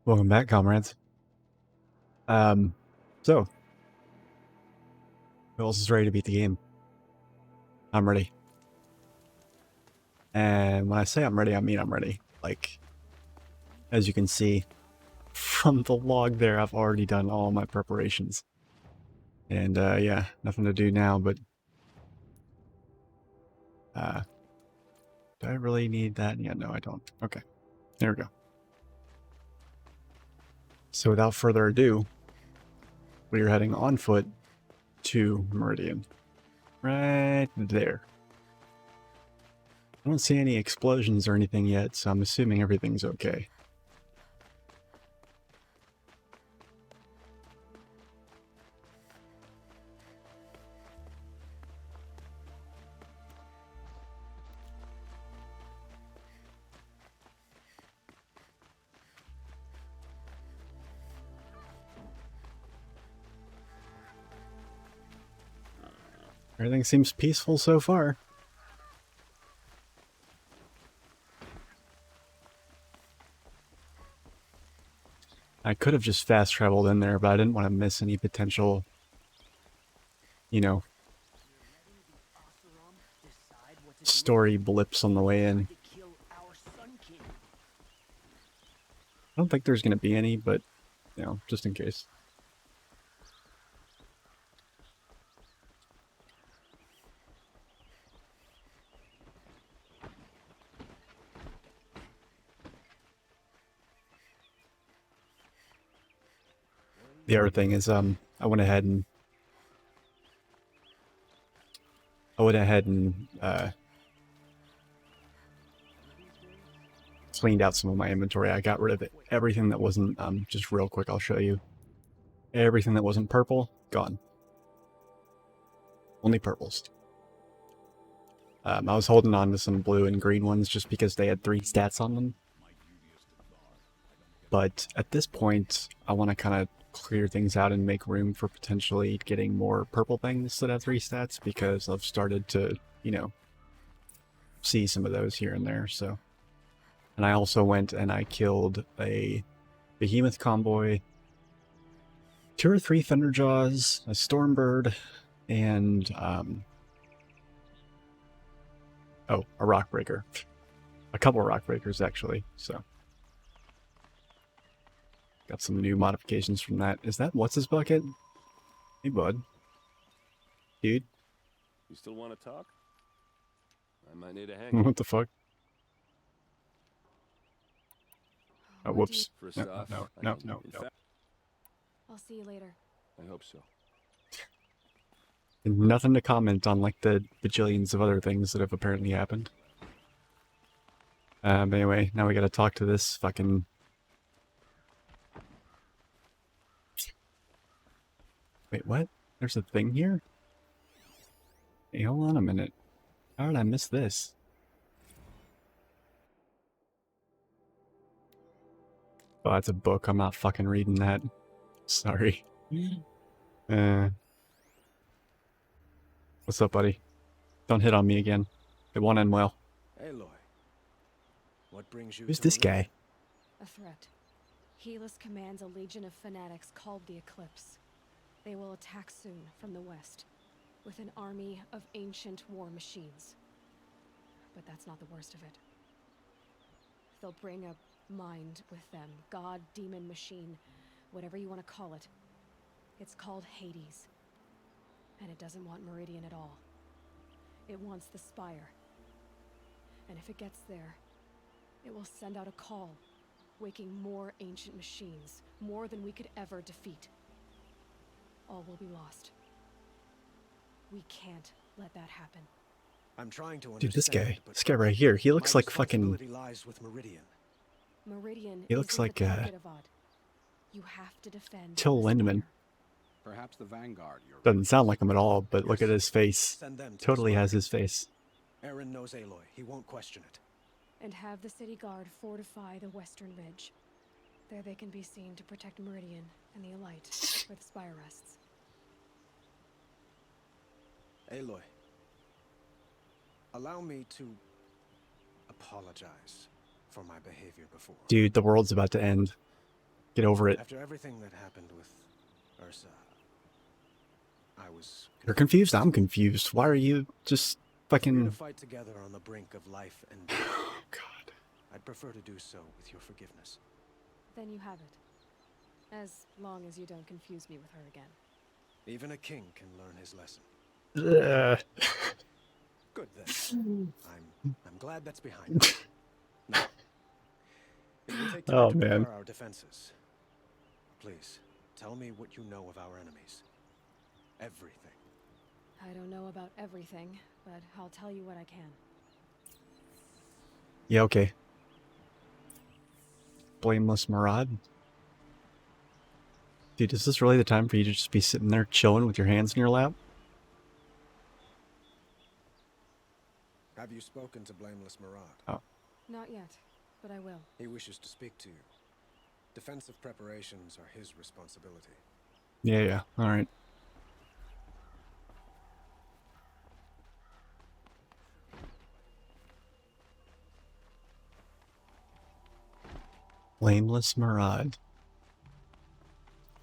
Welcome back, comrades. So, who else is ready to beat the game? I'm ready. And when I say I'm ready, I mean I'm ready. Like, as you can see from the log there, I've already done all my preparations. And, yeah, nothing to do now, but, do I really need that? Yeah, no, I don't. Okay, there we go. So without further ado, we are heading on foot to Meridian. Right there. I don't see any explosions or anything yet, so I'm assuming everything's okay. Everything seems peaceful so far. I could have just fast traveled in there, but I didn't want to miss any potential, you know, story blips on the way in. I don't think there's going to be any, but, you know, just in case. The other thing is, I went ahead and cleaned out some of my inventory. I got rid of everything that wasn't, just real quick, I'll show you. Everything that wasn't purple, gone. Only purples. I was holding on to some blue and green ones just because they had 3 stats on them. But at this point, I want to kind of clear things out and make room for potentially getting more purple things that have 3 stats, because I've started to, you know, see some of those here and there, so. And I also went and I killed a behemoth convoy, 2 or 3 thunderjaws, a stormbird, and, oh, a rockbreaker. A couple of rockbreakers, actually, so. Got some new modifications from that. Is that what's his bucket? Hey, bud. Dude. You still want to talk? I might need a hand. What the fuck? Oh, whoops. No. I'll see you later. I hope so. Nothing to comment on, like, the bajillions of other things that have apparently happened. But anyway, now we gotta talk to this fucking... Wait, what? There's a thing here? Hey, hold on a minute. How did I miss this? Oh, that's a book. I'm not fucking reading that. Sorry. What's up, buddy? Don't hit on me again. It won't end well. Aloy, what brings you? Who's this guy? A threat. Helis commands a legion of fanatics called the Eclipse. They will attack soon from the west, with an army of ancient war machines. But that's not the worst of it. They'll bring a mind with them. God, demon, machine, whatever you want to call it. It's called Hades. And it doesn't want Meridian at all. It wants the Spire. And if it gets there, it will send out a call, waking more ancient machines, more than we could ever defeat. All will be lost. We can't let that happen. I'm trying to Dude, this understand, guy right here, he looks my like fucking... responsibility lies with Meridian. Meridian He looks isn't like, the target of Odd. You have to defend Till the Lindemann. Spire. Perhaps the Vanguard. Doesn't sound like him at all, but look at his face. Send them to Totally the has Spire. his face. Aaron knows Aloy. He won't question it. And have the city guard fortify the western ridge. There they can be seen to protect Meridian and the Elite, where the Spire rests. Aloy, allow me to apologize for my behavior before. Dude, the world's about to end. Get over it. After everything that happened with Ursa, I was You're confused? I'm confused. Why are you just If we're to fucking... fight together on the brink of life and death, Oh, God. I'd prefer to do so with your forgiveness. Then you have it. As long as you don't confuse me with her again. Even a king can learn his lesson. Ugh. Good then. I'm glad that's behind us. Now, it will take time Oh, to man. prepare our defenses. Please, tell me what you know of our enemies. Everything. I don't know about everything, but I'll tell you what I can. Yeah, okay. Blameless Murad. Dude, is this really the time for you to just be sitting there chilling with your hands in your lap? Have you spoken to Blameless Murad? Oh. Not yet, but I will. He wishes to speak to you. Defensive preparations are his responsibility. Yeah, alright. Blameless Murad.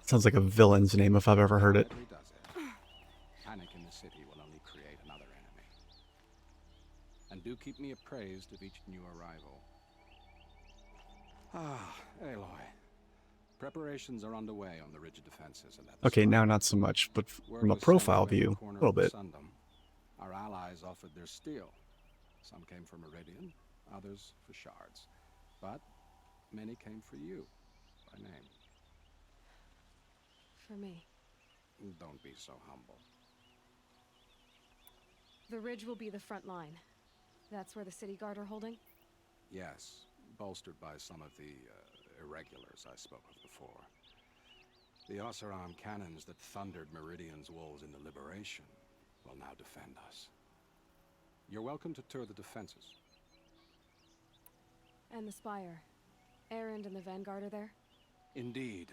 Sounds like a villain's name if I've ever heard it. Gladly does it. Panic in the city will only create another enemy. And do keep me appraised of each new arrival. Ah, Aloy. Preparations are underway on the rigid defenses and at the Okay, now start. not so much, but Word from a was sent profile to every view, corner a little of bit. Sundom. Our allies offered their steel. Some came for Meridian, others for shards. But many came for you, by name. For me. Don't be so humble. The ridge will be the front line. That's where the city guard are holding? Yes, bolstered by some of the irregulars I spoke of before. The Osseram cannons that thundered Meridian's walls in the Liberation will now defend us. You're welcome to tour the defenses. And the spire. Erend and the Vanguard are there? Indeed.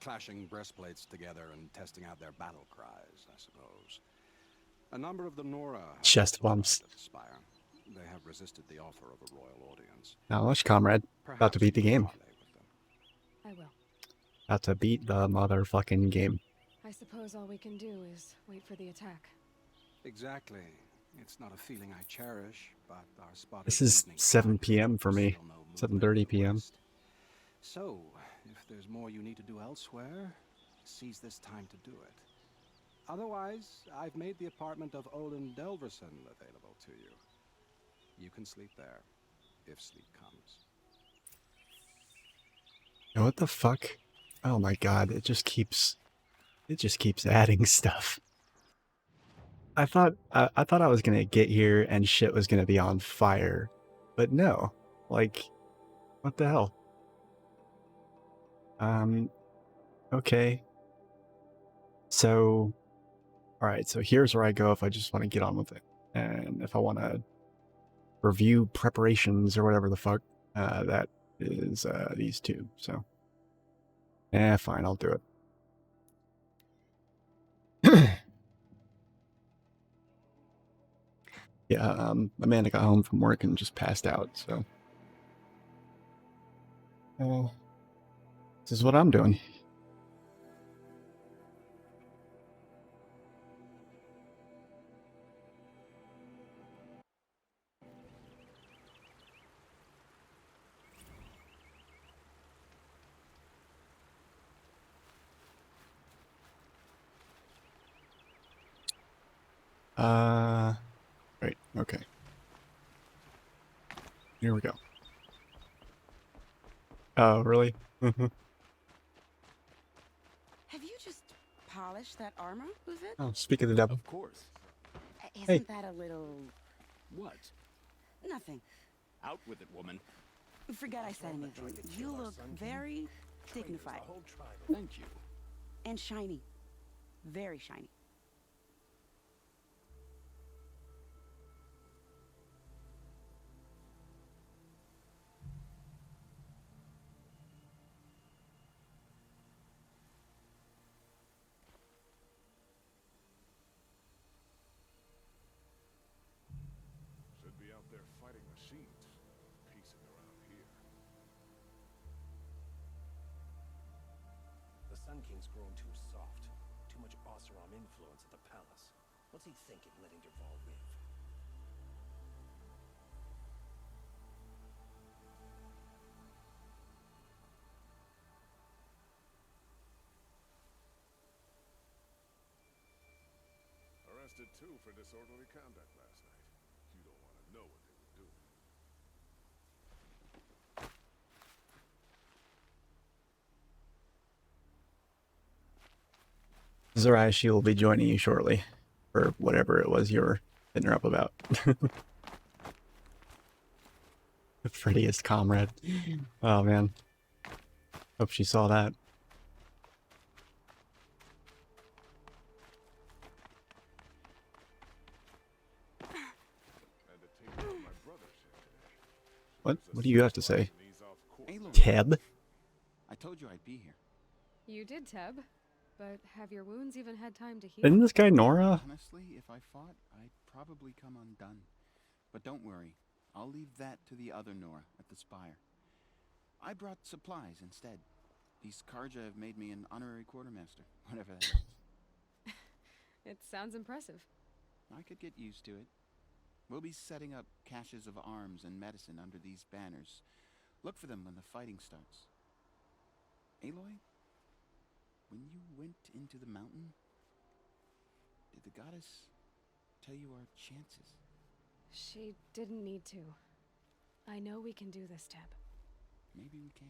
Clashing breastplates together and testing out their battle cries, I suppose. A number of the Nora have Chest arrived bumps. at the spire. They have resisted the offer of a royal audience. Now, watch, comrade. About to Perhaps beat the you can game. parley with them. I will. About to beat the motherfucking game. I suppose all we can do is wait for the attack. Exactly. It's not a feeling I cherish, but our spotters This is evening 7 flight p.m. for me. signal no movement 7:30 in the p.m. west. So, if there's more you need to do elsewhere, seize this time to do it. Otherwise, I've made the apartment of Olin Delverson available to you. You can sleep there, if sleep comes. Now, what the fuck? Oh my god, it just keeps adding stuff. I thought I was gonna get here and shit was gonna be on fire, but no. Like, what the hell? Okay. So, alright, so here's where I go if I just want to get on with it. And if I want to review preparations or whatever the fuck, that is these two, so. Fine, I'll do it. Yeah, Amanda got home from work and just passed out, so. This is what I'm doing. Right, okay. Here we go. Oh, really? Have you just polished that armor, was it? Oh, speak of the devil. Of course. Isn't Hey. that a little... What? nothing? Out with it, woman. Forget I said anything. You look very dignified. Thank you. And shiny. Very shiny. Should be out there fighting machines, piecing around here. King's grown too soft. Too much Oseram influence at the palace. What's he thinking, letting Dervahl live? Arrested too for disorderly conduct last night. You don't want to know what they were doing. Zarashi will be joining you shortly for whatever it was you were hitting her up about. The prettiest comrade. Oh man. Hope she saw that. Had to take care of my brother's here today. What do you have to say? Knees off court. Aloy, Teb? I told you I'd be here. You did, Teb. But have your wounds even had time to heal? Isn't this guy Nora? Honestly, if I fought, I'd probably come undone. But don't worry, I'll leave that to the other Nora at the Spire. I brought supplies instead. These Karja have made me an honorary quartermaster, whatever that is. It sounds impressive. I could get used to it. We'll be setting up caches of arms and medicine under these banners. Look for them when the fighting starts. Aloy, when you went into the mountain, did the goddess tell you our chances? She didn't need to. I know we can do this, Teb. Maybe we can.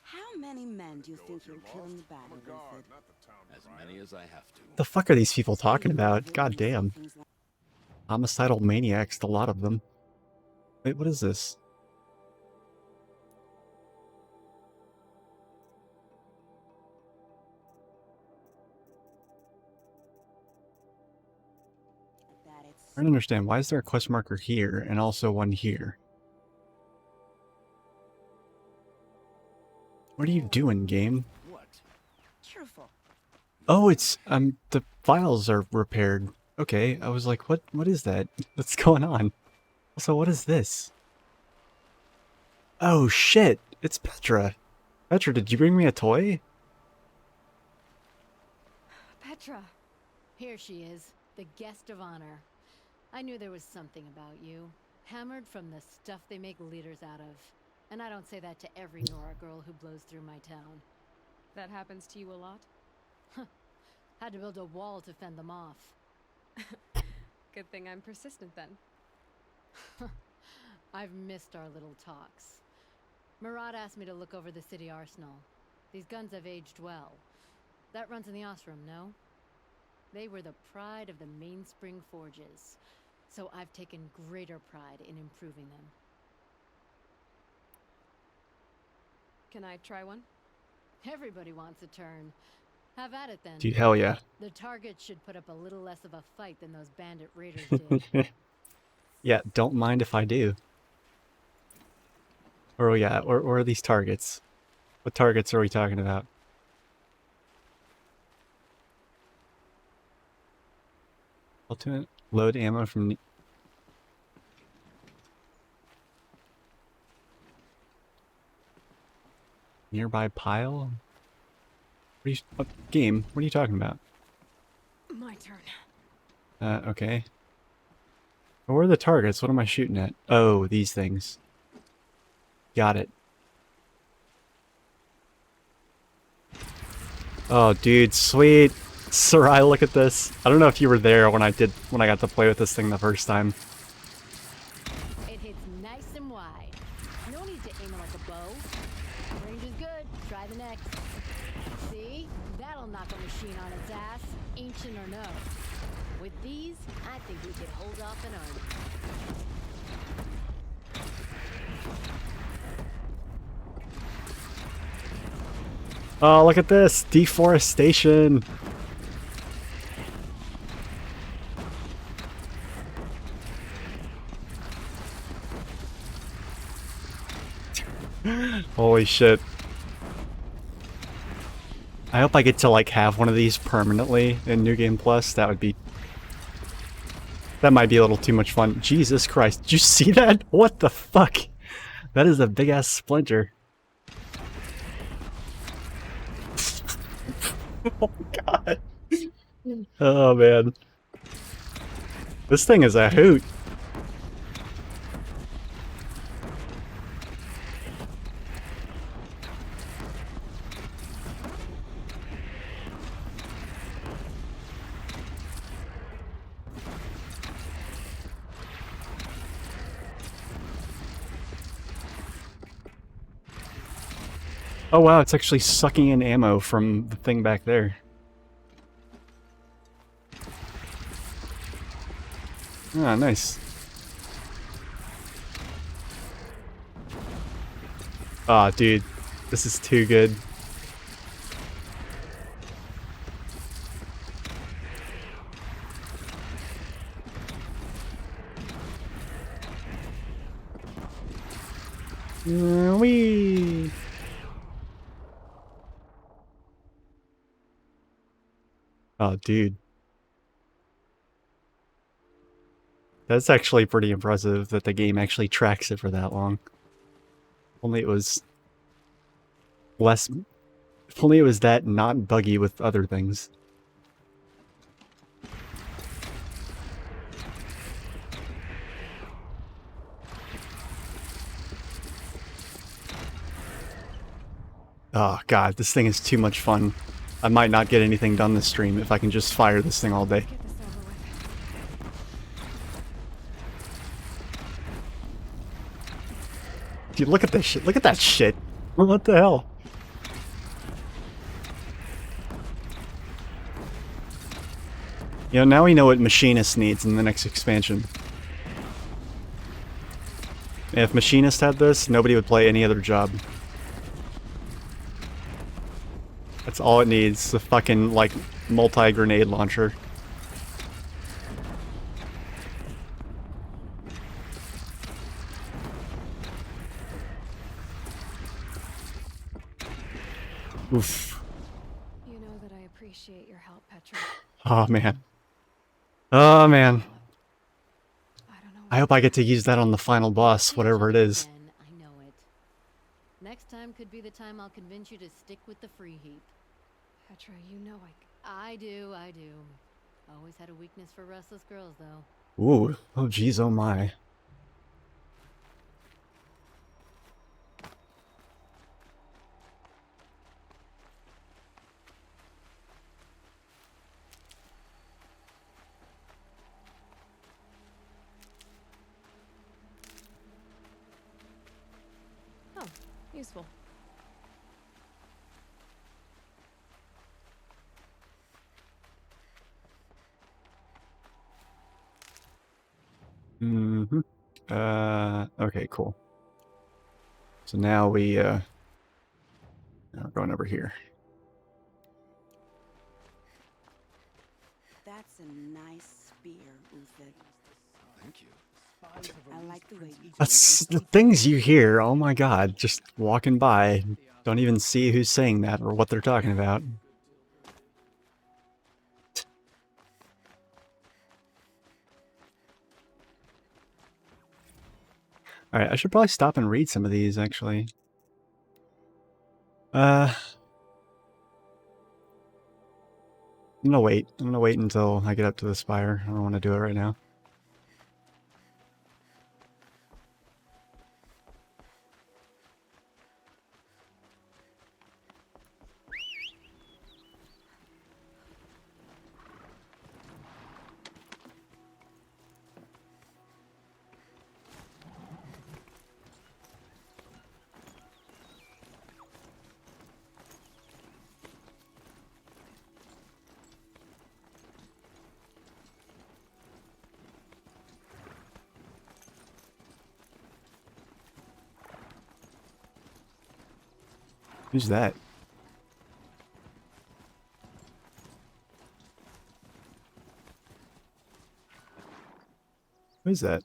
How many men do you Go think if you're you'll kill in the lost. I'm battle, a guard, Wilfred? not the town As crier. many as I have to. The fuck are these people talking about? God damn. Homicidal maniacs, a lot of them. Wait, what is this? I don't understand. Why is there a quest marker here and also one here? What are you doing, game? What? Truthful. Oh, it's the files are repaired. Okay, I was like, what is that? What's going on? Also, what is this? Oh shit, it's Petra. Petra, did you bring me a toy? Petra! Here she is, the guest of honor. I knew there was something about you. Hammered from the stuff they make leaders out of. And I don't say that to every Nora girl who blows through my town. That happens to you a lot? Had to build a wall to fend them off. Good thing I'm persistent then. I've missed our little talks. Murad asked me to look over the city arsenal. These guns have aged well. That runs in the Osram, no? They were the pride of the Mainspring Forges, so I've taken greater pride in improving them. Can I try one? Everybody wants a turn. Have at it then. Dude, hell yeah. The target should put up a little less of a fight than those bandit raiders did. Yeah, don't mind if I do. Where are we at? Where are these targets? What targets are we talking about? Ultimate load ammo from... Nearby pile? What are you... game, what are you talking about? My turn. Okay. Where are the targets? What am I shooting at? Oh, these things. Got it. Oh, dude, sweet. Sarai, look at this. I don't know if you were there when I got to play with this thing the first time. It hits nice and wide. No need to aim it like a bow. Range is good. Try the next. See? That'll knock a machine on its ass, ancient or no. With these, I think we could hold off an army. Oh, look at this! Deforestation! Holy shit. I hope I get to like have one of these permanently in New Game Plus. That would be... That might be a little too much fun. Jesus Christ, did you see that? What the fuck? That is a big ass splinter. Oh god. Oh man. This thing is a hoot. Oh wow, it's actually sucking in ammo from the thing back there. Ah, nice. Ah, dude. This is too good. Wee. Oh, dude. That's actually pretty impressive that the game actually tracks it for that long. Only it was less... If only it was that not buggy with other things. Oh god, this thing is too much fun. I might not get anything done this stream if I can just fire this thing all day. Get this over with. Dude, look at this shit. Look at that shit. What the hell? You know, now we know what Machinist needs in the next expansion. If Machinist had this, nobody would play any other job. That's all it needs, the fucking, like, multi-grenade launcher. Oof. You know that I appreciate your help, Petra. Oh, man. Oh, man. I don't know. I hope I get to use that on the final boss, whatever it is. Again, I know it. Next time could be the time I'll convince you to stick with the free heap. Petra, you know I do. Always had a weakness for restless girls, though. Ooh. Oh, jeez, oh my. Oh, useful. Mm-hmm. Okay, cool. So now now we're going over here. That's a nice spear, Uthid. Thank you. I like the way you That's the things you hear, oh my god, just walking by. Don't even see who's saying that or what they're talking about. Alright, I should probably stop and read some of these, actually. I'm gonna wait. I'm gonna wait until I get up to the spire. I don't want to do it right now. Who's that? Who's that?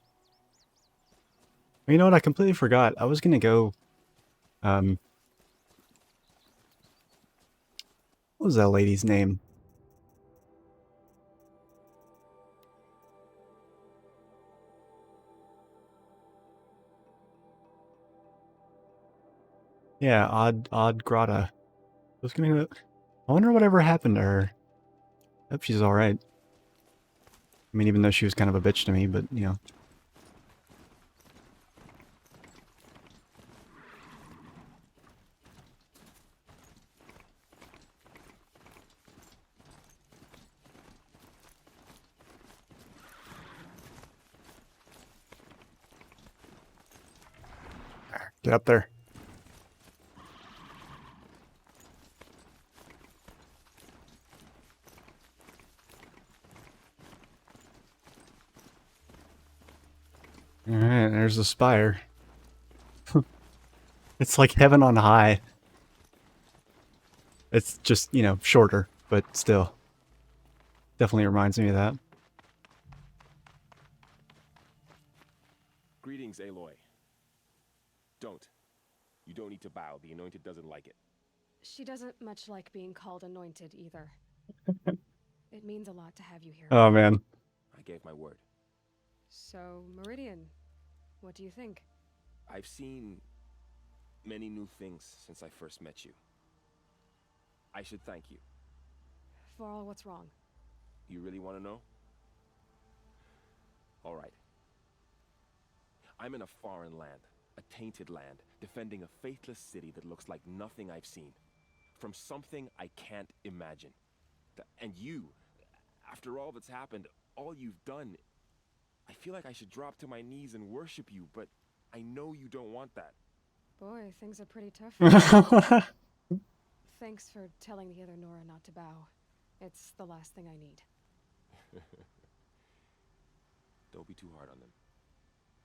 You know what? I completely forgot. I was gonna go. What was that lady's name? Yeah, Odd Grata. I was gonna go. I wonder whatever happened to her. Hope she's alright. I mean, even though she was kind of a bitch to me, but, you know. Get up there. Alright, there's the spire. It's like heaven on high. It's just, you know, shorter, but still. Definitely reminds me of that. Greetings, Aloy. Don't. You don't need to bow. The Anointed doesn't like it. She doesn't much like being called anointed either. It means a lot to have you here. Oh, man. I gave my word. So, Meridian, what do you think? I've seen many new things since I first met you. I should thank you. For all what's wrong. You really want to know? All right. I'm in a foreign land, a tainted land, defending a faithless city that looks like nothing I've seen. From something I can't imagine. And you, after all that's happened, all you've done, I feel like I should drop to my knees and worship you, but I know you don't want that. Boy, things are pretty tough for you. Thanks for telling the other Nora not to bow. It's the last thing I need. Don't be too hard on them.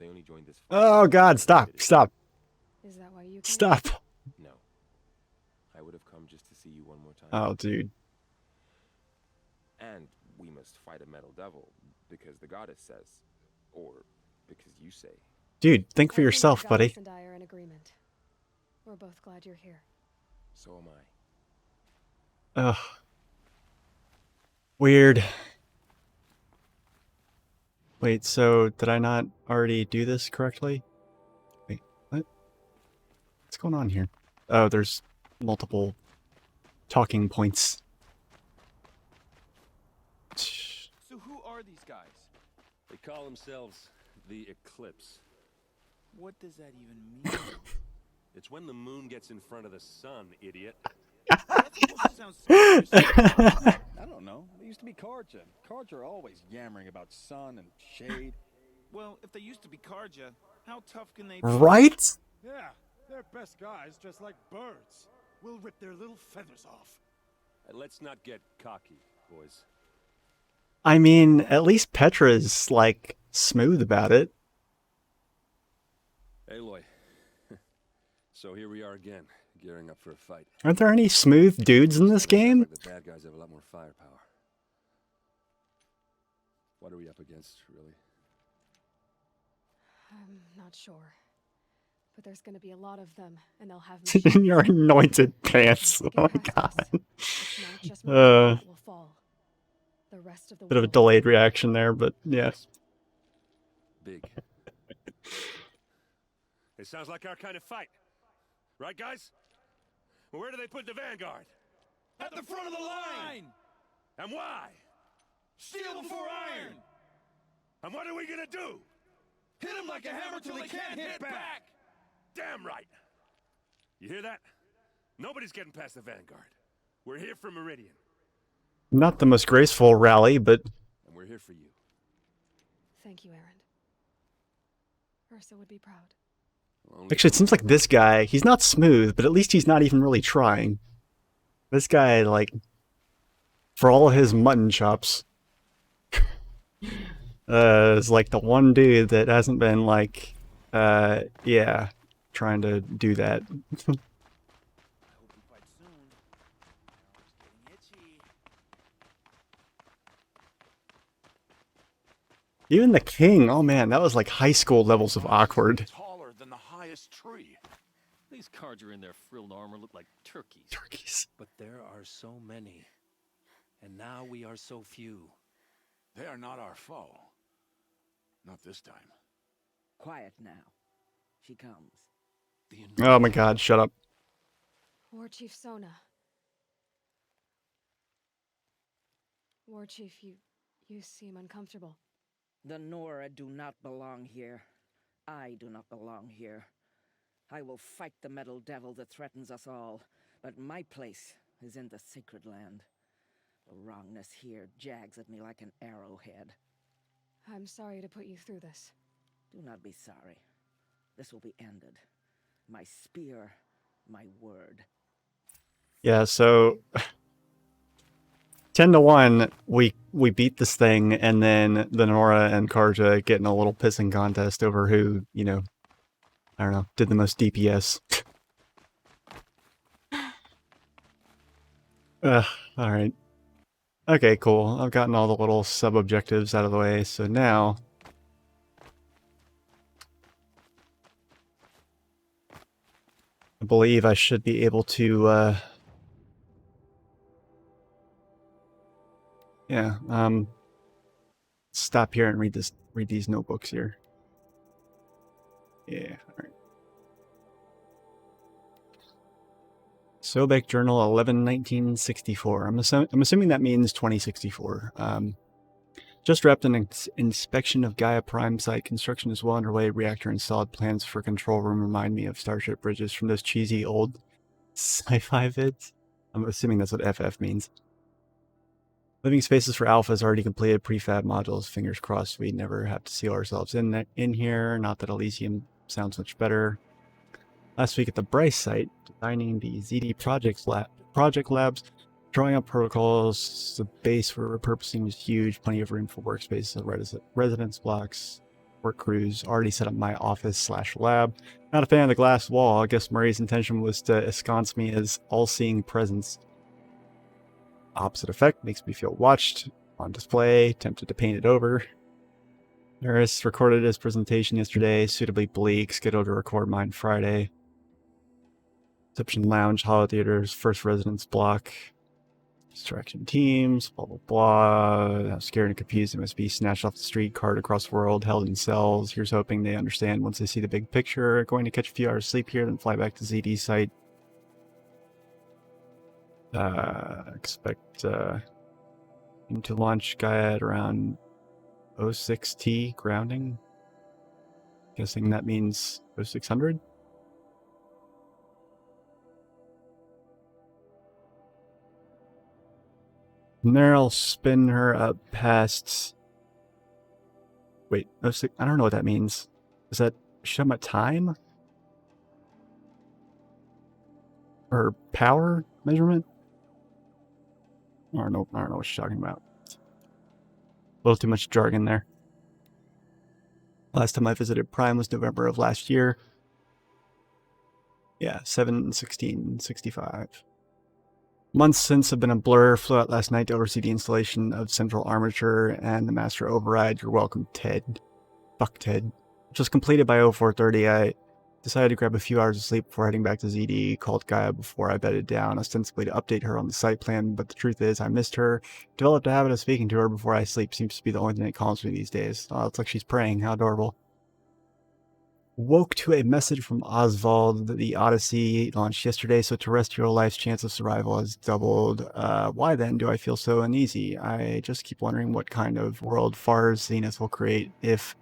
They only joined this fight. Oh, God, stop. Stop. Is that why you came? Stop. No. I would have come just to see you one more time. Oh, dude. And we must fight a metal devil, because the goddess says. Or because you say. Dude, think for I yourself, the buddy. goddess and I are in agreement. We're both glad you're here. So am I. Ugh. Weird. Wait, so did I not already do this correctly? Wait, what? What's going on here? Oh, there's multiple talking points. So who are these guys? They call themselves the Eclipse. What does that even mean? It's when the moon gets in front of the sun, idiot. Sounds I don't know. They used to be Karja. Karja are always yammering about sun and shade. Well, if they used to be Karja, how tough can they be? Right? Yeah, they're best guys dressed like birds. We'll rip their little feathers off. And let's not get cocky, boys. I mean, at least Petra's, like, smooth about it. Aloy. So here we are again, gearing up for a fight. Aren't there any smooth dudes in this game? Like the bad guys have a lot more firepower. What are we up against, really? I'm not sure. But there's gonna be a lot of them, and they'll have In your anointed pants. Oh my god. It's not just Meridian that will fall. The rest of the Bit of a world. delayed reaction there, but yeah. Big. It sounds like our kind of fight. Right, guys? Where do they put the vanguard? At the front of the line! And why? Steel before iron! And what are we gonna do? Hit him like a hammer till he can't hit back! Damn right! You hear that? Nobody's getting past the vanguard. We're here for Meridian. Not the most graceful rally, but... And we're here for you. Thank you, Aaron. Ursa would be proud. Actually, it seems like this guy, he's not smooth, but at least he's not even really trying. This guy, like, for all his mutton chops, is like the one dude that hasn't been, like, yeah, trying to do that. I hope we fight soon. It's getting itchy. Even the king, oh man, that was like high school levels of awkward. Taller than the highest tree. These Karja in their frilled armor look like turkeys. Turkeys. But there are so many. And now we are so few. They are not our foe. Not this time. Quiet now. She comes. Oh my god, shut up. War Chief Sona. War Chief, you seem uncomfortable. The Nora do not belong here. I do not belong here. I will fight the metal devil that threatens us all, but my place is in the sacred land. The wrongness here jags at me like an arrowhead. I'm sorry to put you through this. Do not be sorry. This will be ended. My spear, my word. Yeah, so 10-1, we beat this thing, and then the Nora and Karja get in a little pissing contest over who, you know, I don't know, did the most DPS. Alright. Okay, cool. I've gotten all the little sub-objectives out of the way, so now I believe I should be able to, stop here and read these notebooks here. Yeah, alright. Sobek Journal 11/1964. I'm assuming that means 2064. Just wrapped an inspection of Gaia Prime site. Construction is well underway. Reactor installed. Plans for control room remind me of Starship Bridges from those cheesy old sci-fi vids. I'm assuming that's what FF means. Living spaces for Alpha is already completed. Prefab modules. Fingers crossed we never have to seal ourselves in here. Not that Elysium sounds much better. Last week at the Bryce site, designing the ZD project labs, drawing up protocols. The base we're repurposing is huge. Plenty of room for workspaces, residence blocks, work crews. Already set up my office/lab. Not a fan of the glass wall. I guess Murray's intention was to ensconce me as all-seeing presence. Opposite effect, makes me feel watched. On display, tempted to paint it over. Harris recorded his presentation yesterday, suitably bleak, scheduled to record mine Friday. Reception Lounge, Hollow Theaters, First Residence Block, Distraction Teams, blah blah blah. How scared and confused they must be. Snatched off the street, carted across the world, held in cells. Here's hoping they understand once they see the big picture. Going to catch a few hours sleep here, then fly back to ZD site. Expect him to launch Gaia at around 06T grounding. Guessing that means 0600. From there, I'll spin her up past. Wait, 06. I don't know what that means. Is that show my time? Or power measurement? I don't know what she's talking about. A little too much jargon there. Last time I visited Prime was November of last year. Yeah, 7/16/65. Months since have been a blur. Flew out last night to oversee the installation of central armature and the master override. You're welcome, Ted. Fuck Ted. Just completed by 0430. I decided to grab a few hours of sleep before heading back to ZD. Called Gaia before I bedded down, ostensibly to update her on the site plan, but the truth is I missed her. Developed a habit of speaking to her before I sleep. Seems to be the only thing that calms me these days. Oh, it's like she's praying. How adorable. Woke to a message from Oswald that the Odyssey launched yesterday, so terrestrial life's chance of survival has doubled. Why then do I feel so uneasy? I just keep wondering what kind of world Far's Zenith will create if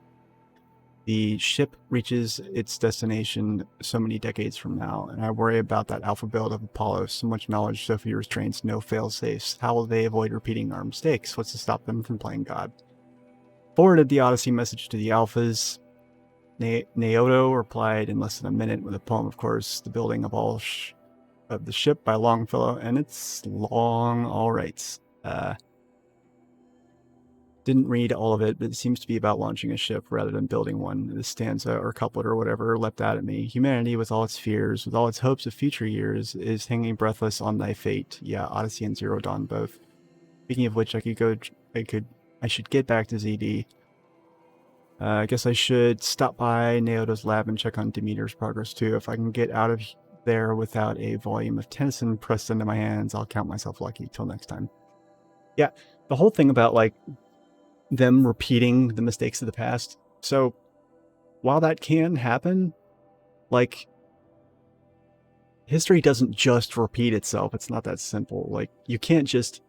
the ship reaches its destination so many decades from now, and I worry about that alpha build of Apollo. So much knowledge, so few restraints, no fail-safes. How will they avoid repeating our mistakes? What's to stop them from playing God? Forwarded the Odyssey message to the alphas. Naoto replied in less than a minute with a poem, of course, the building of all of the ship by Longfellow, and it's long, all right. Didn't read all of it, but it seems to be about launching a ship rather than building one. This stanza or couplet or whatever leapt out at me. Humanity, with all its fears, with all its hopes of future years, is hanging breathless on thy fate. Yeah, Odyssey and Zero Dawn both. Speaking of which, I should get back to ZD. I guess I should stop by Naoto's lab and check on Demeter's progress too. If I can get out of there without a volume of Tennyson pressed into my hands, I'll count myself lucky. Till next time. Yeah, the whole thing about like them repeating the mistakes of the past. So while that can happen, like history doesn't just repeat itself. It's not that simple. Like you can't just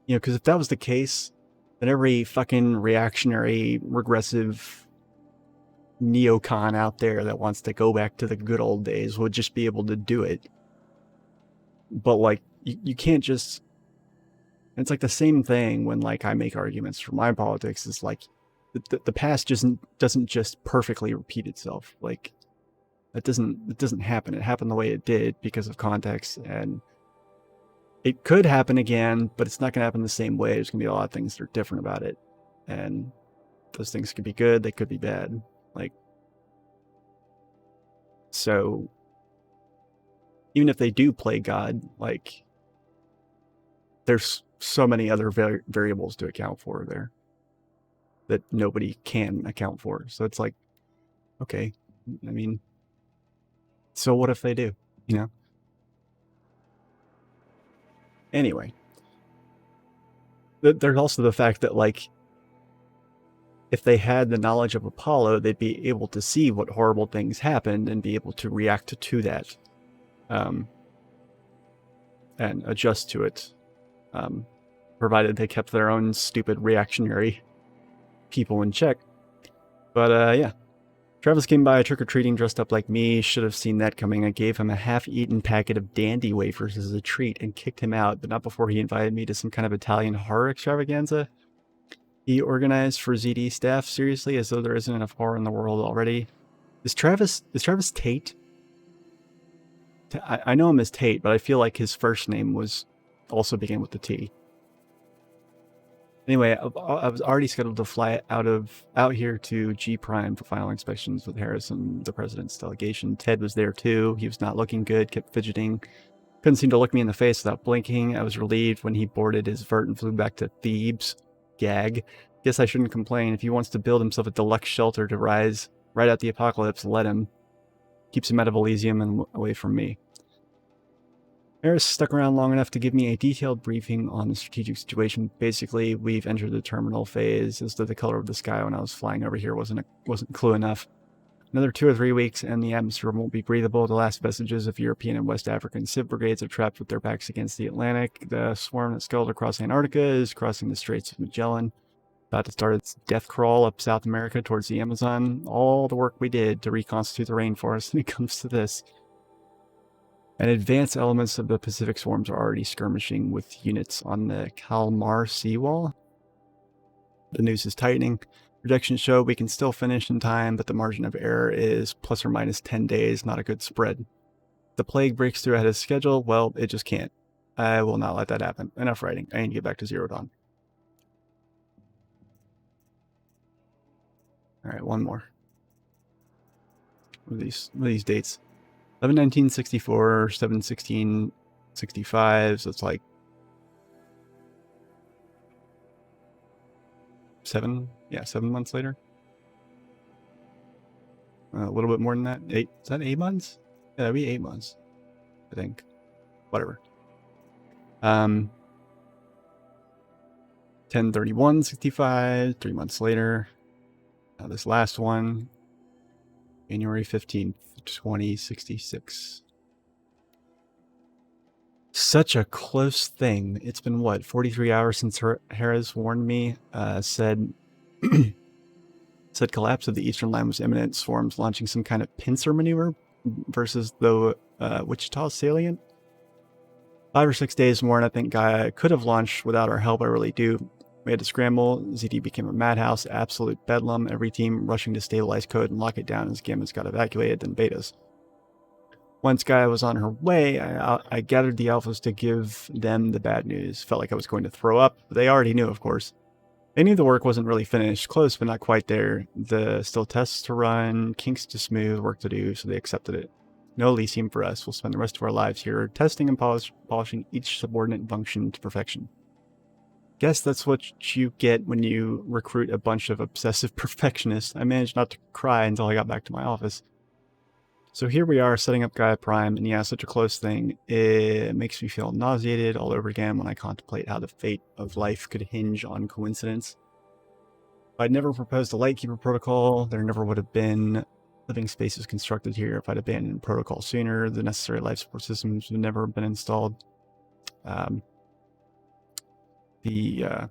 You know, because if that was the case, then every fucking reactionary, regressive neocon out there that wants to go back to the good old days would just be able to do it. But like, you can't just. It's like the same thing when like I make arguments for my politics. Is like the past doesn't just perfectly repeat itself. Like it doesn't happen. It happened the way it did because of context, and it could happen again, but it's not going to happen the same way. There's going to be a lot of things that are different about it, and those things could be good. They could be bad. Like, so even if they do play God, like there's so many other variables to account for there that nobody can account for. So it's like, okay, I mean, so what if they do, you know? Anyway, there's also the fact that like, if they had the knowledge of Apollo, they'd be able to see what horrible things happened and be able to react to that, and adjust to it, provided they kept their own stupid reactionary people in check. But yeah, Travis came by trick-or-treating dressed up like me. Should have seen that coming. I gave him a half-eaten packet of dandy wafers as a treat and kicked him out, but not before he invited me to some kind of Italian horror extravaganza he organized for ZD staff. Seriously, as though there isn't enough horror in the world already. Is Travis Tate? I know him as Tate, but I feel like his first name was also began with the T. Anyway, I was already scheduled to fly out here to G Prime for final inspections with Harris and the president's delegation. Ted was there too. He was not looking good, kept fidgeting. Couldn't seem to look me in the face without blinking. I was relieved when he boarded his vert and flew back to Thebes. Gag. Guess I shouldn't complain. If he wants to build himself a deluxe shelter to ride out the apocalypse, let him. Keeps him out of Elysium and away from me. Harris stuck around long enough to give me a detailed briefing on the strategic situation. Basically, we've entered the terminal phase, as though the color of the sky when I was flying over here wasn't clue enough. Another 2 or 3 weeks, and the atmosphere won't be breathable. The last vestiges of European and West African civ brigades are trapped with their backs against the Atlantic. The swarm that scuttled across Antarctica is crossing the Straits of Magellan, about to start its death crawl up South America towards the Amazon. All the work we did to reconstitute the rainforest, and it comes to this. And advanced elements of the Pacific swarms are already skirmishing with units on the Kalmar seawall. The noose is tightening. Projections show we can still finish in time, but the margin of error is plus or minus 10 days, not a good spread. If the plague breaks through ahead of schedule, well, it just can't. I will not let that happen. Enough writing. I need to get back to Zero Dawn. Alright, one more. What are these dates? 11/19/64, 7/16/65, so it's like 7 months later. A little bit more than that. 8, is that 8 months? Yeah, that'd be 8 months, I think. Whatever. 10/31/65, 3 months later. Now this last one, January 15th, 2066. Such a close thing. It's been, what, 43 hours since Harris warned me, said collapse of the eastern line was imminent, swarms launching some kind of pincer maneuver versus the Wichita salient. 5 or 6 days more, and I think Gaia could have launched without our help. I really do. We had to scramble. ZD became a madhouse, absolute bedlam. Every team rushing to stabilize code and lock it down as Gammas got evacuated, then betas. Once Gaia was on her way, I gathered the alphas to give them the bad news. Felt like I was going to throw up, but they already knew, of course. They knew the work wasn't really finished, close but not quite there. Still tests to run, kinks to smooth, work to do, so they accepted it. No Elysium for us. We'll spend the rest of our lives here testing and polishing each subordinate function to perfection. Guess that's what you get when you recruit a bunch of obsessive perfectionists. I managed not to cry until I got back to my office. So here we are setting up Gaia Prime, and yeah, such a close thing. It makes me feel nauseated all over again when I contemplate how the fate of life could hinge on coincidence. If I'd never proposed a Lightkeeper protocol, there never would have been living spaces constructed here. If I'd abandoned protocol sooner, the necessary life support systems would never have been installed. The the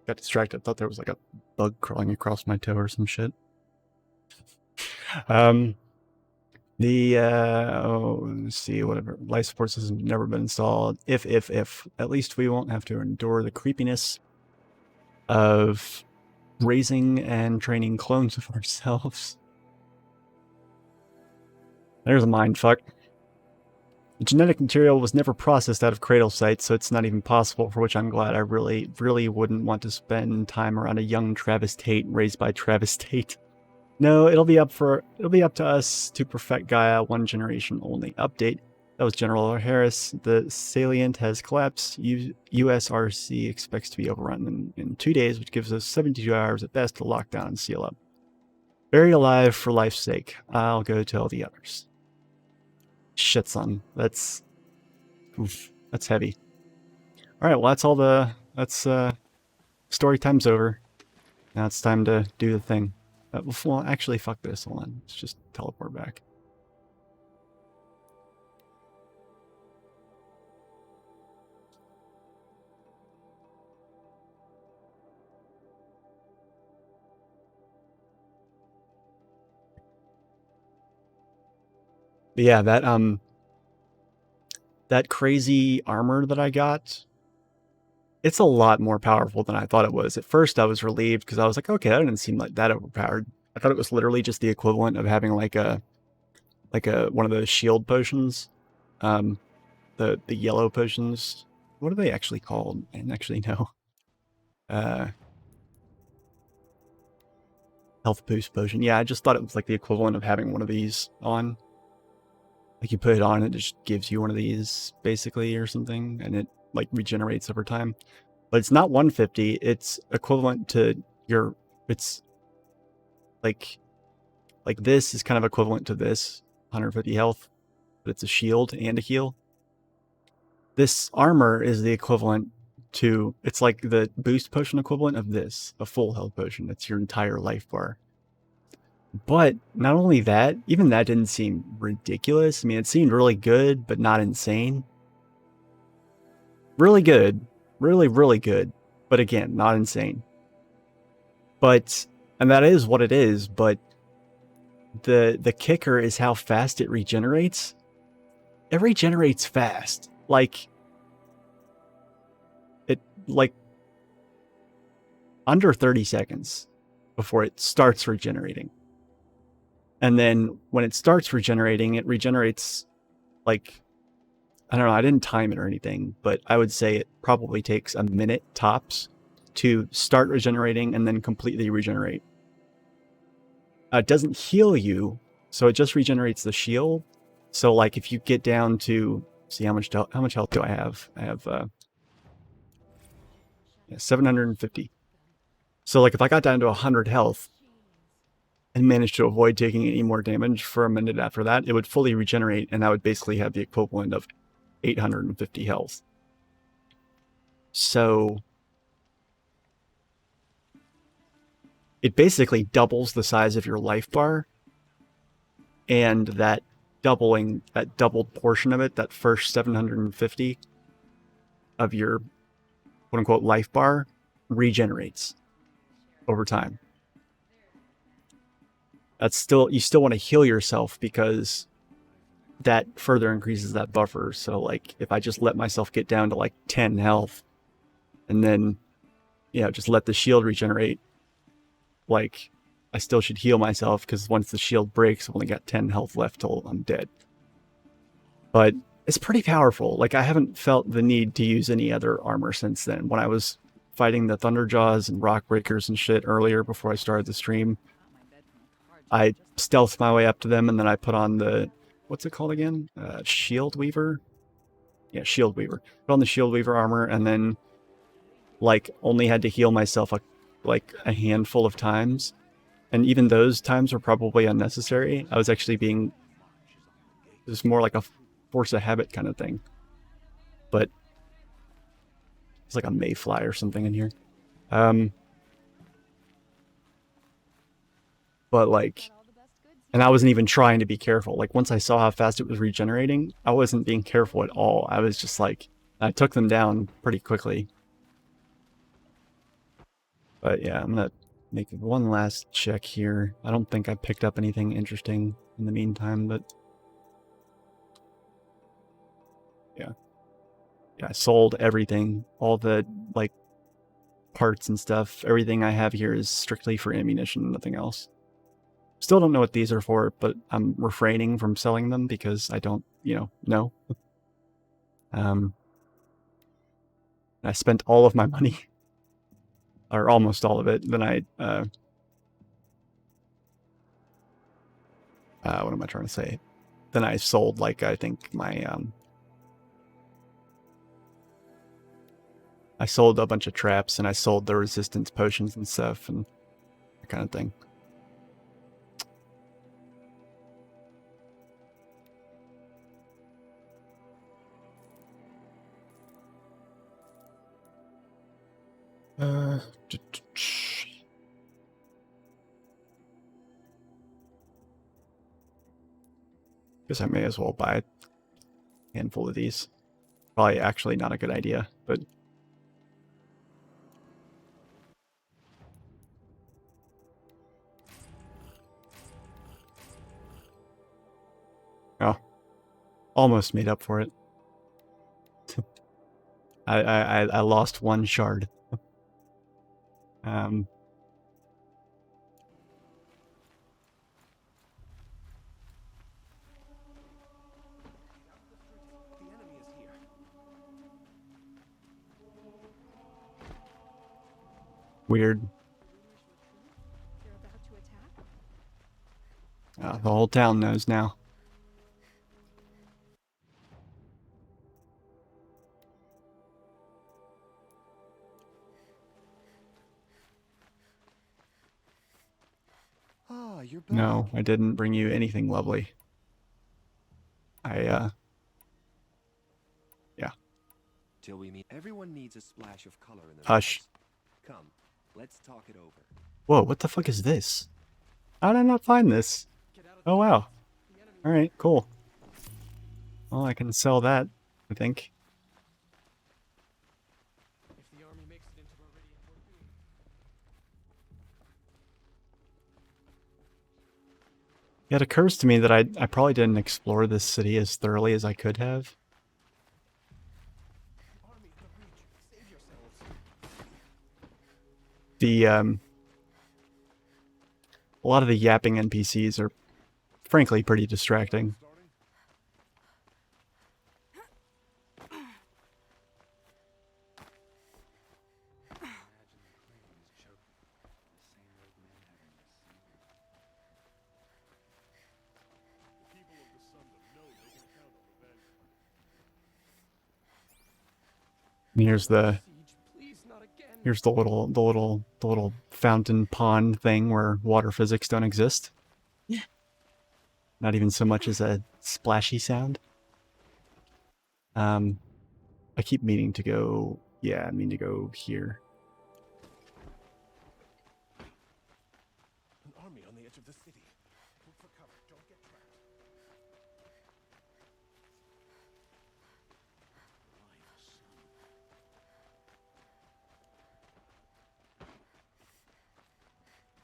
got distracted. Thought there was like a bug crawling across my toe or some shit. Let's see, whatever. Life support system has never been installed. If. At least we won't have to endure the creepiness of raising and training clones of ourselves. There's a mindfuck. The genetic material was never processed out of cradle sites, so it's not even possible, for which I'm glad. I really, really wouldn't want to spend time around a young Travis Tate raised by Travis Tate. No, it'll be up to us to perfect Gaia, one generation only. Update. That was General Harris. The salient has collapsed. USRC expects to be overrun in 2 days, which gives us 72 hours at best to lock down and seal up. Buried alive for life's sake. I'll go tell the others. Shit, son. That's heavy. Alright, well that's story time's over. Now it's time to do the thing. Well, actually, fuck this. Hold on. Let's just teleport back. But yeah, that crazy armor that I got, it's a lot more powerful than I thought it was. At first, I was relieved because I was like, okay, that didn't seem like that overpowered. I thought it was literally just the equivalent of having like one of those shield potions, the yellow potions. What are they actually called? I didn't actually know. Health boost potion. Yeah, I just thought it was like the equivalent of having one of these on. Like you put it on, it just gives you one of these basically or something, and it like regenerates over time. But it's not 150. It's equivalent to your. It's like this is kind of equivalent to this 150 health, but it's a shield and a heal. This armor is the equivalent to. It's like the boost potion equivalent of this, a full health potion. It's your entire life bar. But not only that, even that didn't seem ridiculous. I mean, it seemed really good, but not insane. Really good. Really, really good. But again, not insane. But, and that is what it is, but the kicker is how fast it regenerates. It regenerates fast. Like under 30 seconds before it starts regenerating. And then when it starts regenerating, it regenerates like, I don't know, I didn't time it or anything, but I would say it probably takes a minute tops to start regenerating and then completely regenerate. It doesn't heal you, so it just regenerates the shield. So like if you get down to, see how much health do I have? I have 750. So like if I got down to 100 health, and managed to avoid taking any more damage for a minute after that, it would fully regenerate, and that would basically have the equivalent of 850 health. So it basically doubles the size of your life bar, and that doubled portion of it, that first 750 of your quote-unquote life bar, regenerates over time. You still want to heal yourself because that further increases that buffer. So like if I just let myself get down to like 10 health and then, just let the shield regenerate, like I still should heal myself because once the shield breaks, I've only got 10 health left till I'm dead. But it's pretty powerful. Like I haven't felt the need to use any other armor since then. When I was fighting the Thunderjaws and Rock Breakers and shit earlier before I started the stream, I stealthed my way up to them, and then I put on the, what's it called again? Shield Weaver? Yeah, Shield Weaver. Put on the Shield Weaver armor, and then, like, only had to heal myself, a handful of times. And even those times were probably unnecessary. I was actually it was more like a force of habit kind of thing. But it's like a mayfly or something in here. But like, and I wasn't even trying to be careful. Like once I saw how fast it was regenerating, I wasn't being careful at all. I was just like, I took them down pretty quickly. But yeah, I'm gonna make one last check here. I don't think I picked up anything interesting in the meantime, but yeah. Yeah, I sold everything. All the, like, parts and stuff. Everything I have here is strictly for ammunition, nothing else. Still don't know what these are for, but I'm refraining from selling them because I don't, know. I spent all of my money, or almost all of it. Then what am I trying to say? Then I sold, like, I think my, I sold a bunch of traps, and I sold the resistance potions and stuff, and that kind of thing. Guess I may as well buy a handful of these. Probably actually not a good idea, but... Oh. Almost made up for it. I lost one shard. Weird. The whole town knows now. Ah, you're back. No, I didn't bring you anything lovely. Yeah. Till we meet, everyone needs a splash of color in their Hush. lives. Come, let's talk it over. Whoa, what the fuck is this? How did I not find this? Oh, wow. Alright, cool. Well, I can sell that, I think. If the army makes it into Meridian, we're doomed. It occurs to me that I probably didn't explore this city as thoroughly as I could have. Army of the Reach, save yourselves. A lot of the yapping NPCs are frankly pretty distracting. And here's the little fountain pond thing where water physics don't exist. Not even so much as a splashy sound. I keep meaning to go. Yeah, I mean to go here. An army on the edge of the city. Look for cover. Don't get trapped.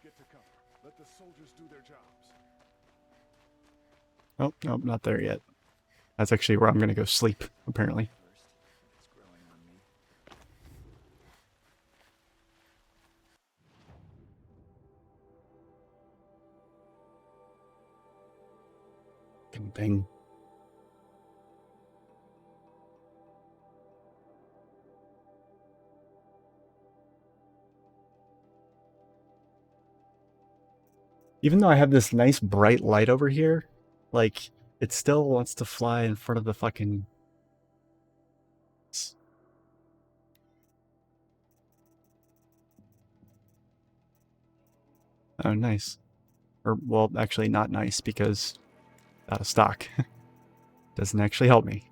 Get to cover. Let the soldiers do their jobs. Oh, nope, not there yet. That's actually where I'm going to go sleep, apparently. Thing. Even though I have this nice bright light over here, like, it still wants to fly in front of the fucking... Oh, nice. Or, well, actually not nice, because out of stock. Doesn't actually help me.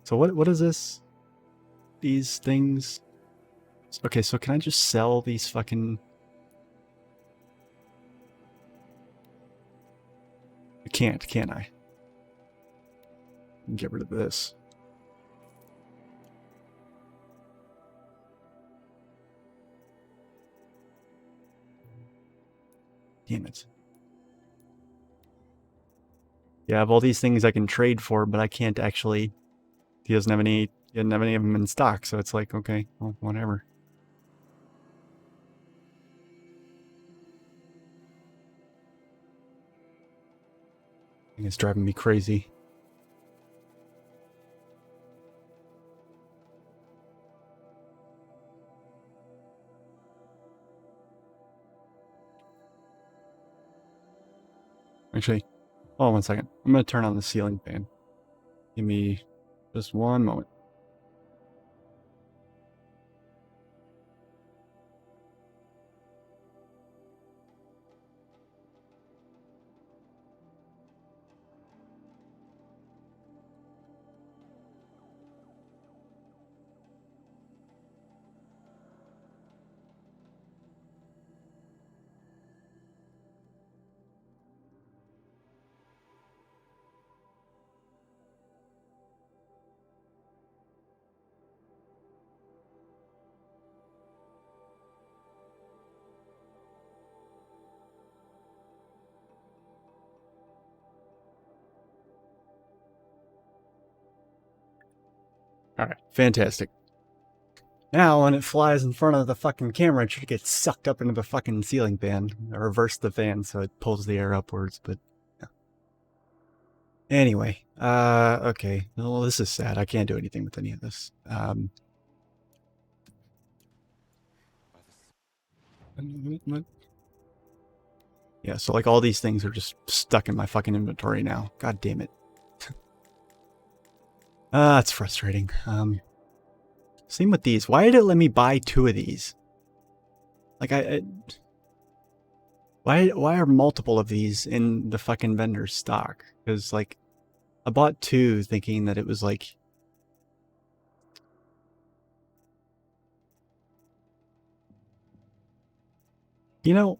So what is this? These things? Okay, so can I just sell these fucking... I can't, can I? Get rid of this. damn it. Yeah, I have all these things I can trade for, but I can't actually... He doesn't have any of them in stock, so it's like, okay, well, whatever. I think it's driving me crazy. Actually, hold on one second. I'm going to turn on the ceiling fan. Give me just one moment. Alright, fantastic. Now, when it flies in front of the fucking camera, it should get sucked up into the fucking ceiling fan. I reversed the fan so it pulls the air upwards, but... Yeah. Anyway, okay. Well, this is sad. I can't do anything with any of this. What? Yeah, so like all these things are just stuck in my fucking inventory now. God damn it. It's frustrating. Same with these. Why did it let me buy 2 of these? Like why are multiple of these in the fucking vendor's stock? Because like I bought 2 thinking that it was like you know,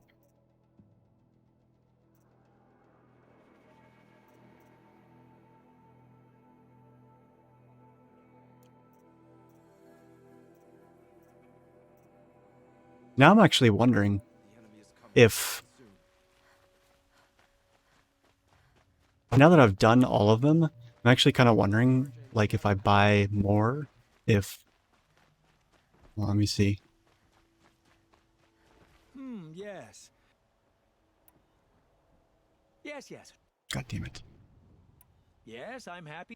now I'm actually wondering if now that I've done all of them, I'm actually kind of wondering like if I buy more, if well, let me see. Yes. Yes. God damn it. Yes, I'm happy.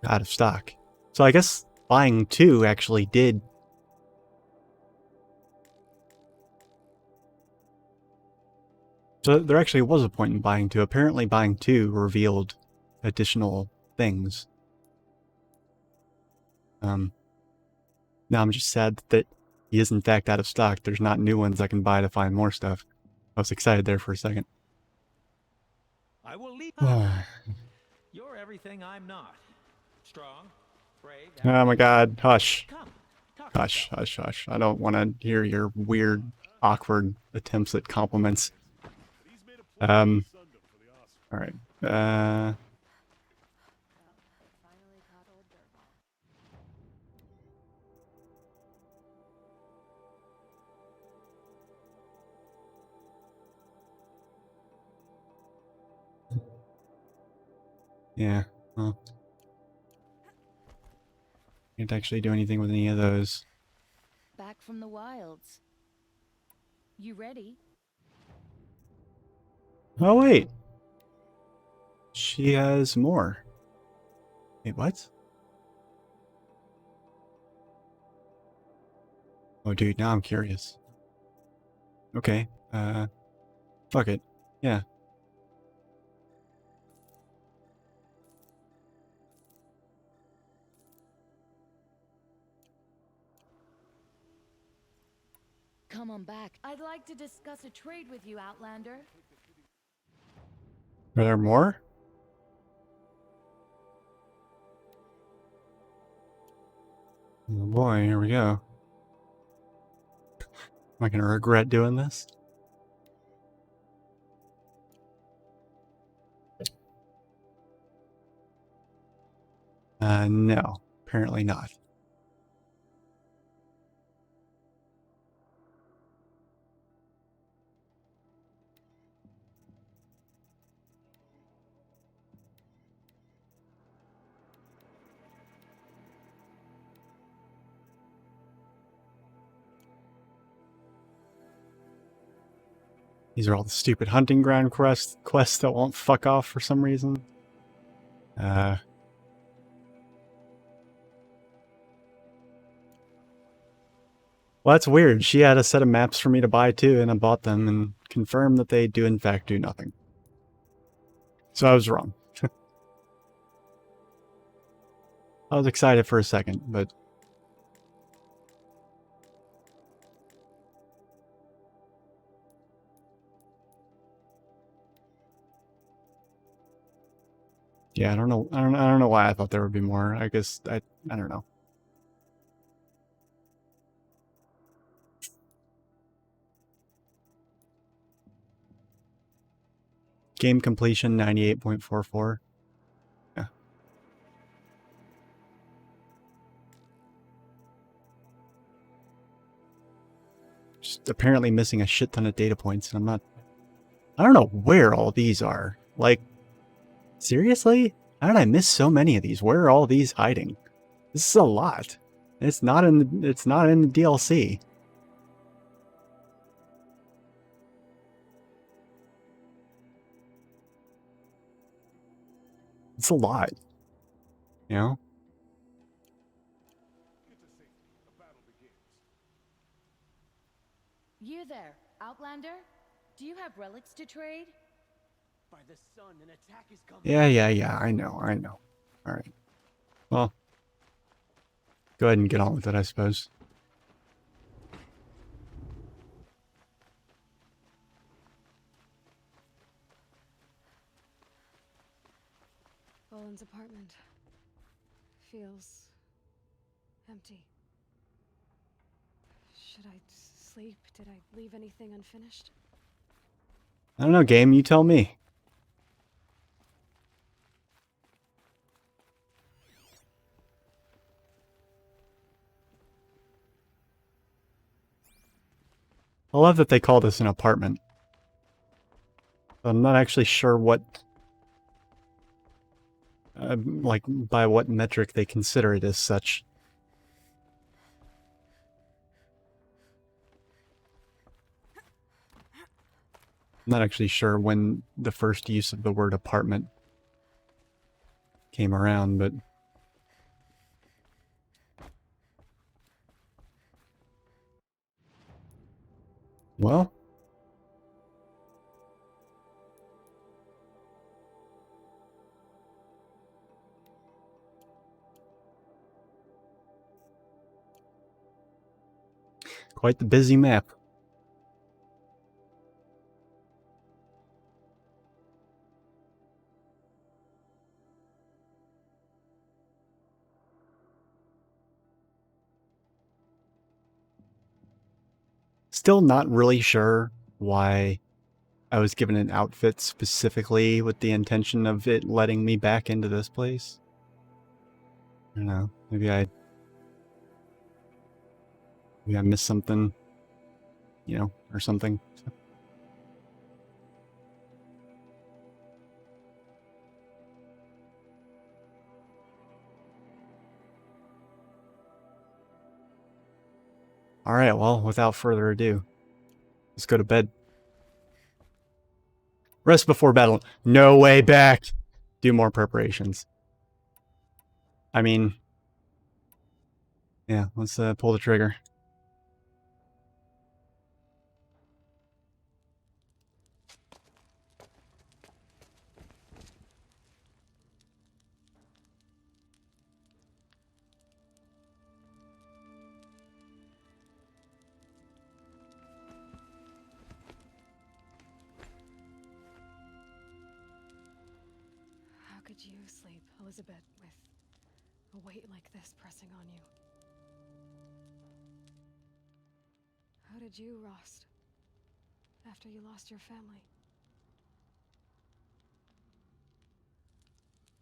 Out of stock. So I guess buying 2 actually did. So there actually was a point in buying 2. Apparently buying 2 revealed additional things. Now I'm just sad that he is in fact out of stock. There's not new ones I can buy to find more stuff. I was excited there for a second. I will leave. You're everything I'm not. Strong, brave. Oh my god, hush. Hush, hush, hush. I don't want to hear your weird, awkward attempts at compliments. Alright. Yeah, well. Can't actually do anything with any of those. Back from the wilds. You ready? Oh, wait. She has more. Wait, what? Oh, dude, now I'm curious. Okay, fuck it. Yeah. Come on back. I'd like to discuss a trade with you, Outlander. Are there more? Oh boy, here we go. Am I gonna regret doing this? No. Apparently not. These are all the stupid hunting ground quests that won't fuck off for some reason. Well, that's weird. She had a set of maps for me to buy too, and I bought them and confirmed that they do in fact do nothing. So I was wrong. I was excited for a second, but... yeah, I don't know why I thought there would be more. I guess I don't know. Game completion 98.44. Yeah. Just apparently missing a shit ton of data points, and I don't know where all these are. Like, seriously? How did I miss so many of these? Where are all these hiding? This is a lot. It's not in the DLC. It's a lot. You know? You there, Outlander? Do you have relics to trade? By the sun, an attack is coming. Yeah, I know. Alright. Well, go ahead and get on with it, I suppose. Boland's apartment feels empty. Should I sleep? Did I leave anything unfinished? I don't know, game, you tell me. I love that they call this an apartment. I'm not actually sure what... like, by what metric they consider it as such. I'm not actually sure when the first use of the word apartment came around, but... well... quite the busy map. Still not really sure why I was given an outfit specifically with the intention of it letting me back into this place. I don't know. Maybe I missed something, you know, or something. Alright, well, without further ado, let's go to bed. Rest before battle. No way back! Do more preparations. I mean... yeah, let's pull the trigger. How could you sleep, Elizabeth, with a weight like this pressing on you? How did you, Rost, after you lost your family?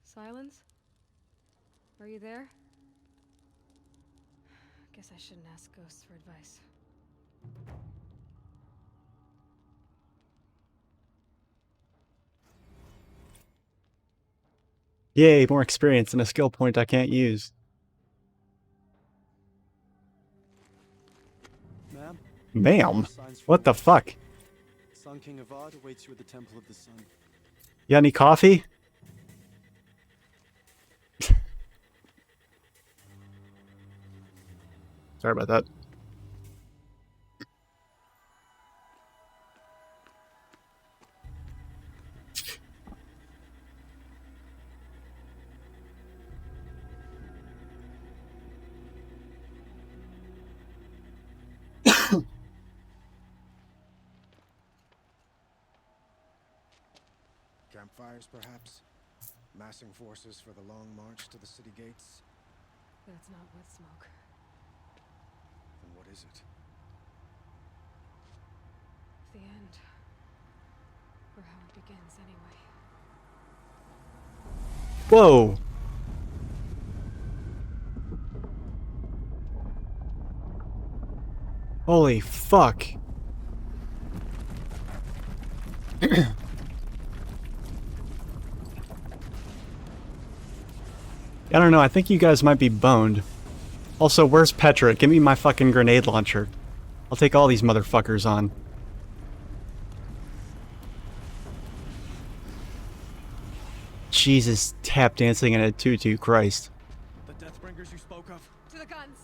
Silence? Are you there? Guess I shouldn't ask ghosts for advice. Yay, more experience and a skill point I can't use. Ma'am? What the fuck? Sun King Avad awaits you at the Temple of the Sun. You got any coffee? Sorry about that. Campfires, perhaps? Massing forces for the long march to the city gates? That's not wood smoke. Then what is it? The end. Or how it begins, anyway. Whoa! Holy fuck. I don't know, I think you guys might be boned. Also, where's Petra? Give me my fucking grenade launcher. I'll take all these motherfuckers on. Jesus, tap dancing in a tutu, Christ. The Deathbringers you spoke of? To the guns!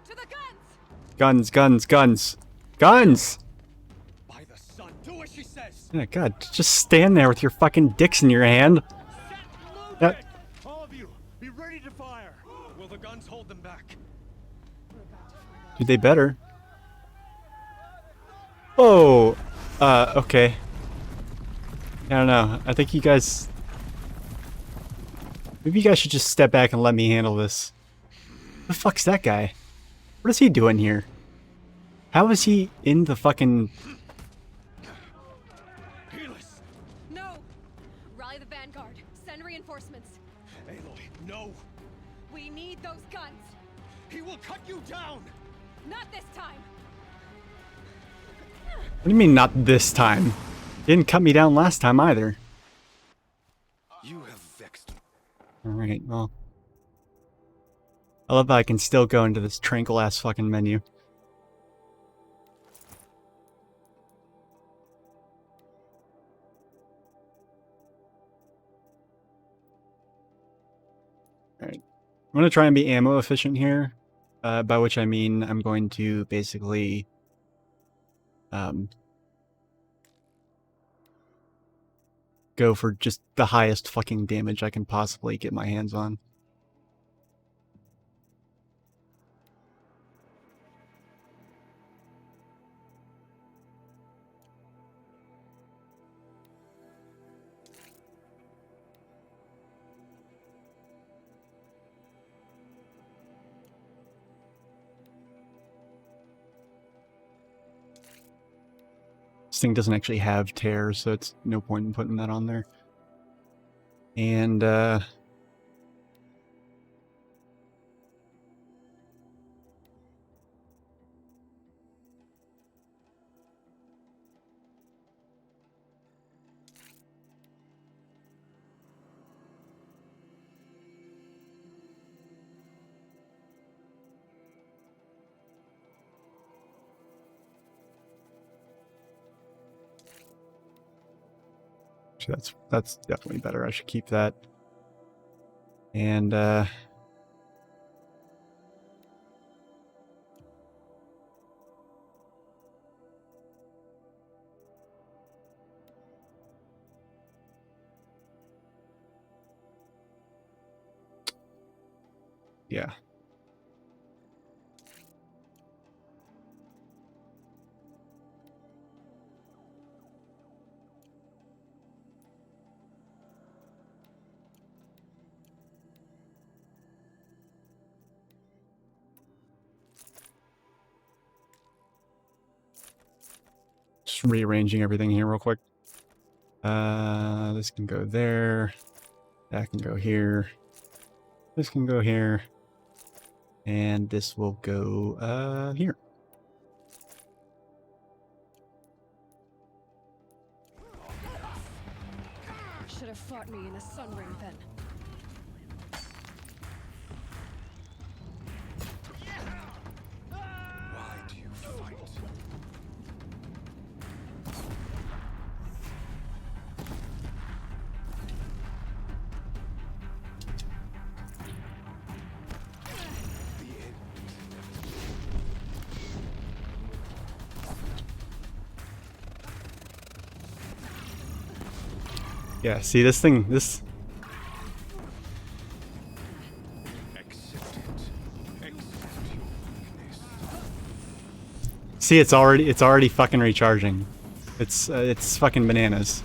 To the guns! Guns, guns, guns. Guns! By the sun, do what she says! Yeah, God, just stand there with your fucking dicks in your hand. All of you, be ready to fire! Will the guns hold them back? Dude, they better. Whoa! Okay. I don't know. I think you guys... Maybe you guys should just step back and let me handle this. Who the fuck's that guy? What is he doing here? How is he in the fucking... No! Rally the vanguard. Send reinforcements. Aloy, no! We need those guns! He will cut you down! Not this time! What do you mean, not this time? Didn't cut me down last time either. You have vexed me. Alright, well. I love how I can still go into this tranquil-ass fucking menu. Alright. I'm going to try and be ammo efficient here. By which I mean I'm going to basically... go for just the highest fucking damage I can possibly get my hands on. This thing doesn't actually have tears, so it's no point in putting that on there. And, that's definitely better. I should keep that. And yeah. Just rearranging everything here real quick. This can go there. That can go here. This can go here. And this will go here. Should have fought me in a sun ring then. Why do you fight? Yeah, see this thing, this... See, it's already fucking recharging. It's fucking bananas.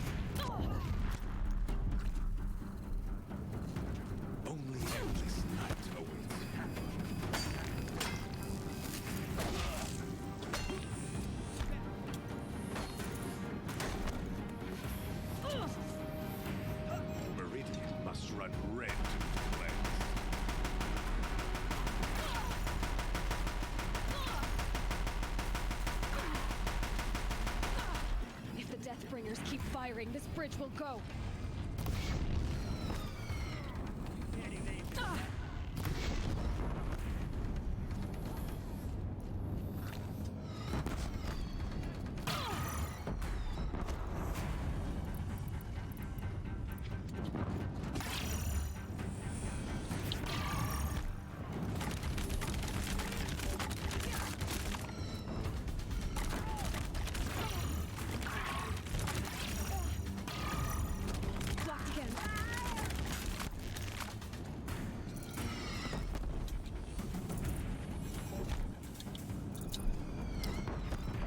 Meridian must run red to cleanse. If the Deathbringers keep firing, this bridge will go. Blocked again.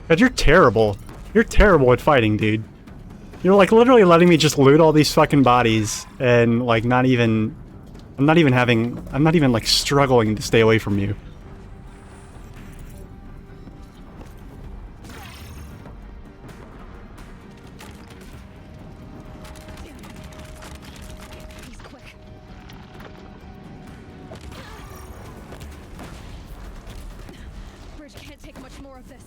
God, you're terrible. You're terrible at fighting, dude. You're like literally letting me just loot all these fucking bodies and like not even... I'm not even like struggling to stay away from you. He's quick. Bridge can't take much more of this.